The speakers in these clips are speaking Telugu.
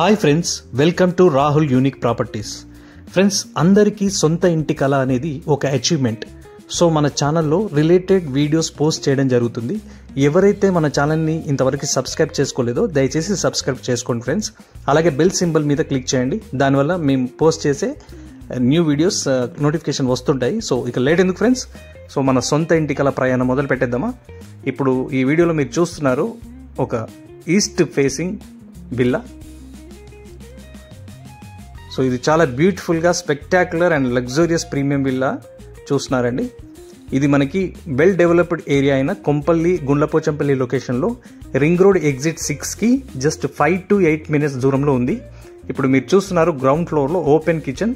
Hi friends, welcome to Rahul unique properties. Friends, అందరికీ సొంత ఇంటి కళ అనేది ఒక అచీవ్మెంట్. సో మన ఛానల్లో రిలేటెడ్ వీడియోస్ పోస్ట్ చేయడం జరుగుతుంది. ఎవరైతే మన ఛానల్ని ఇంతవరకు సబ్స్క్రైబ్ చేసుకోలేదో దయచేసి సబ్స్క్రైబ్ చేసుకోండి ఫ్రెండ్స్. అలాగే బెల్ సింబల్ మీద క్లిక్ చేయండి. దానివల్ల మేము పోస్ట్ చేసే న్యూ వీడియోస్ నోటిఫికేషన్ వస్తుంటాయి. సో ఇక లేట్ ఎందుకు ఫ్రెండ్స్, సో మన సొంత ఇంటి కళ ప్రయాణం మొదలు పెట్టేద్దామా. ఇప్పుడు ఈ వీడియోలో మీరు చూస్తున్నారు ఒక ఈస్ట్ ఫేసింగ్ విల్లా. సో ఇది చాలా బ్యూటిఫుల్గా spectacular and luxurious premium villa చూస్తున్నారండి. ఇది మనకి వెల్ డెవలప్డ్ ఏరియా అయిన కొంపల్లి గుండ్లపోచంపల్లి లొకేషన్లో రింగ్ రోడ్ ఎగ్జిట్ 6కి జస్ట్ 5 to 8 minutes దూరంలో ఉంది. ఇప్పుడు మీరు చూస్తున్నారు గ్రౌండ్ ఫ్లోర్లో open kitchen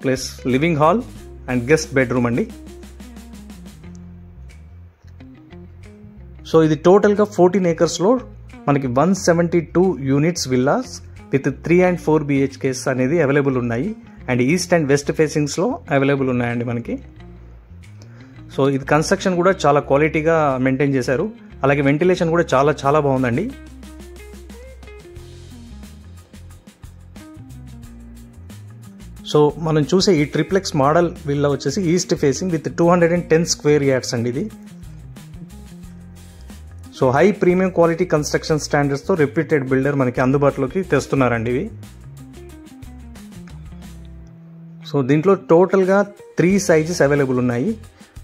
plus living hall and guest bedroom అండి. సో ఇది టోటల్గా 14 acresలో మనకి 172 units villas with 3 and 4 BHKs అనేది అవైలబుల్ ఉన్నాయి. అండ్ ఈస్ట్ అండ్ వెస్ట్ ఫేసింగ్స్లో అవైలబుల్ ఉన్నాయండి మనకి. సో ఇది కన్స్ట్రక్షన్ కూడా చాలా క్వాలిటీగా మెయింటైన్ చేశారు. అలాగే వెంటిలేషన్ కూడా చాలా చాలా బాగుందండి. సో మనం చూసే ఈ ట్రిప్లెక్స్ మోడల్ విల్లా వచ్చేసి east facing with 210 square yards అండి ఇది. So high premium quality construction స్టాండర్డ్స్తో రెప్యూటెడ్ బిల్డర్ మనకి అందుబాటులోకి తెస్తున్నారండి ఇవి. సో దీంట్లో టోటల్గా 3 sizes అవైలబుల్ ఉన్నాయి.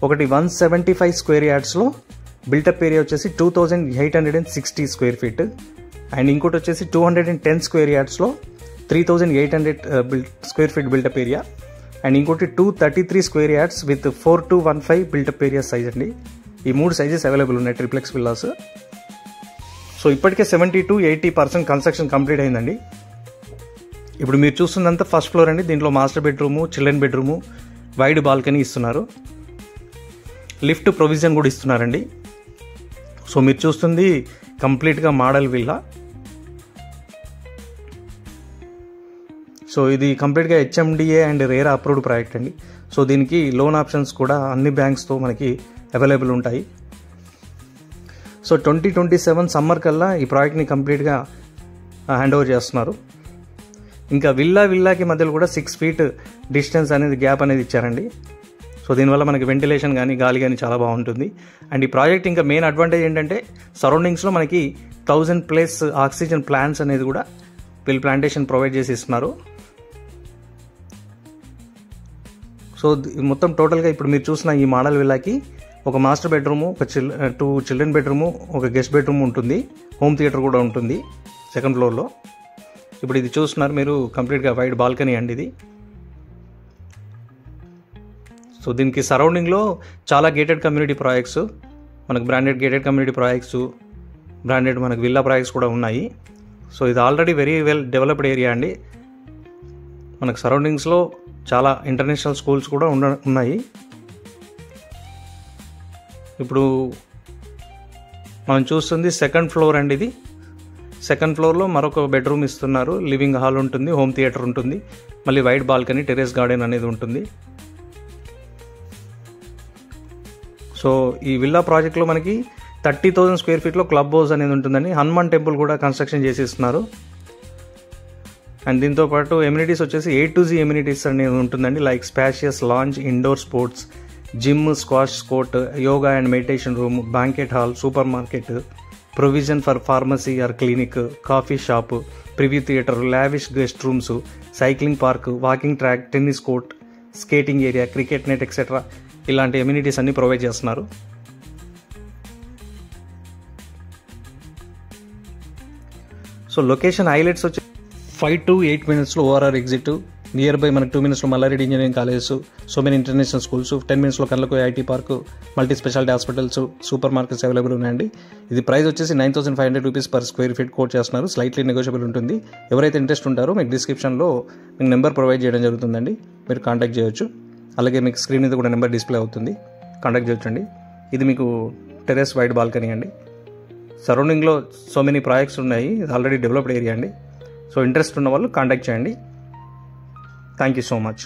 ఒకటి 175 square yardsలో బిల్టప్ ఏరియా వచ్చేసి 2860 square feet. అండ్ ఇంకోటి వచ్చేసి 210 square yardsలో 3800 square feet built-up area. And ఇంకోటి 233 square yards with 4215 built-up area size అండి. ఈ 3 sizes అవైలబుల్ ఉన్నాయి ట్రిప్లెక్స్ విల్లాస్. సో ఇప్పటికే 70 to 80% కన్స్ట్రక్షన్ కంప్లీట్ అయిందండి. ఇప్పుడు మీరు చూస్తుందంతా ఫస్ట్ ఫ్లోర్ అండి. దీంట్లో master bedroom, children bedroom, wide balcony ఇస్తున్నారు. లిఫ్ట్ ప్రొవిజన్ కూడా ఇస్తున్నారండి. సో మీరు చూస్తుంది కంప్లీట్గా మోడల్ విల్లా. సో ఇది కంప్లీట్గా HMDA and RERA approved project అండి. సో దీనికి లోన్ ఆప్షన్స్ కూడా అన్ని బ్యాంక్స్తో మనకి అవైలబుల్ ఉంటాయి. సో 2027 సమ్మర్ కల్లా ఈ ప్రాజెక్ట్ని కంప్లీట్గా హ్యాండ్ ఓవర్ చేస్తున్నారు. ఇంకా విల్లాకి మధ్యలో కూడా 6 feet డిస్టెన్స్ అనేది గ్యాప్ అనేది ఇచ్చారండి. సో దీనివల్ల మనకి వెంటిలేషన్ కానీ గాలి కానీ చాలా బాగుంటుంది. అండ్ ఈ ప్రాజెక్ట్ ఇంకా మెయిన్ అడ్వాంటేజ్ ఏంటంటే సరౌండింగ్స్లో మనకి 1000+ ఆక్సిజన్ ప్లాంట్స్ అనేది కూడా వీళ్ళు ప్లాంటేషన్ ప్రొవైడ్ చేసి ఇస్తున్నారు. సో మొత్తం టోటల్గా ఇప్పుడు మీరు చూసిన ఈ మోడల్ విల్లాకి ఒక మాస్టర్ బెడ్రూము, ఒక 2 చిల్డ్రన్ బెడ్రూము, ఒక గెస్ట్ బెడ్రూమ్ ఉంటుంది. హోమ్ థియేటర్ కూడా ఉంటుంది సెకండ్ ఫ్లోర్లో. ఇప్పుడు ఇది చూస్తున్నారు మీరు కంప్లీట్గా వైడ్ బాల్కనీ అండి ఇది. సో దీనికి సరౌండింగ్లో చాలా గేటెడ్ కమ్యూనిటీ ప్రాజెక్ట్స్, మనకు branded gated community projects, branded మనకు విల్లా ప్రాజెక్ట్స్ కూడా ఉన్నాయి. సో ఇది already very well developed area అండి. మనకు సరౌండింగ్స్లో చాలా ఇంటర్నేషనల్ స్కూల్స్ కూడా ఉన్నాయి. ఇప్పుడు మనం చూస్తుంది సెకండ్ ఫ్లోర్ అండి ఇది. సెకండ్ ఫ్లోర్లో మరొక బెడ్రూమ్ ఇస్తున్నారు. లివింగ్ హాల్ ఉంటుంది, హోమ్ థియేటర్ ఉంటుంది, మళ్ళీ వైడ్ బాల్కనీ, టెర్రస్ గార్డెన్ అనేది ఉంటుంది. సో ఈ విల్లా ప్రాజెక్ట్లో మనకి 30,000 square feetలో క్లబ్ హౌస్ అనేది ఉంటుందండి. హనుమాన్ టెంపుల్ కూడా కన్స్ట్రక్షన్ చేసి ఇస్తున్నారు. అండ్ దీంతో పాటు ఎమ్యూనిటీస్ వచ్చేసి A to Z ఎమ్యూనిటీస్ అనేది ఉంటుందండి. Like spacious lounge, indoor sports, gym, squash court, yoga and meditation room, banquet hall, super market, provision for pharmacy or clinic, coffee shop, preview theatre, lavish guest rooms, cycling park, walking track, tennis court, skating area, cricket net etcetera ఇలాంటి ఎమ్యూనిటీస్ అన్ని ప్రొవైడ్ చేస్తున్నారు. సో లొకేషన్ హైలైట్స్ వచ్చి 5 to 8 minutesలో ORR ఎగ్జిట్, నియర్ బై మనకు 2 minutesలో Malla Reddy engineering colleges, so many international schools, 10 minutesలో కళ్ళకు IT park, multi speciality hospitals, supermarkets available ఉన్నాయండి. ఇది ప్రైస్ వచ్చేసి 9,500 rupees per square feet quote చేస్తున్నారు. స్లైట్లీ నెగోషియబుల్ ఉంటుంది. ఎవరైతే ఇంట్రెస్ట్ ఉంటారో మీకు డిస్క్రిప్షన్లో మీకు నెంబర్ ప్రొవైడ్ చేయడం జరుగుతుందండి. మీరు కాంటాక్ట్ చేయొచ్చు. అలాగే మీకు స్క్రీన్ మీద కూడా నెంబర్ డిస్ప్లే అవుతుంది, కాంటాక్ట్ చేయొచ్చండి. ఇది మీకు టెర్రస్ వైడ్ బాల్కనీ అండి. సరౌండింగ్లో సో మెనీ ప్రాజెక్ట్స్ ఉన్నాయి. ఇది ఆల్రెడీ డెవలప్డ్ ఏరియా అండి. సో ఇంట్రెస్ట్ ఉన్న వాళ్ళు కాంటాక్ట్ చేయండి. Thank you so much.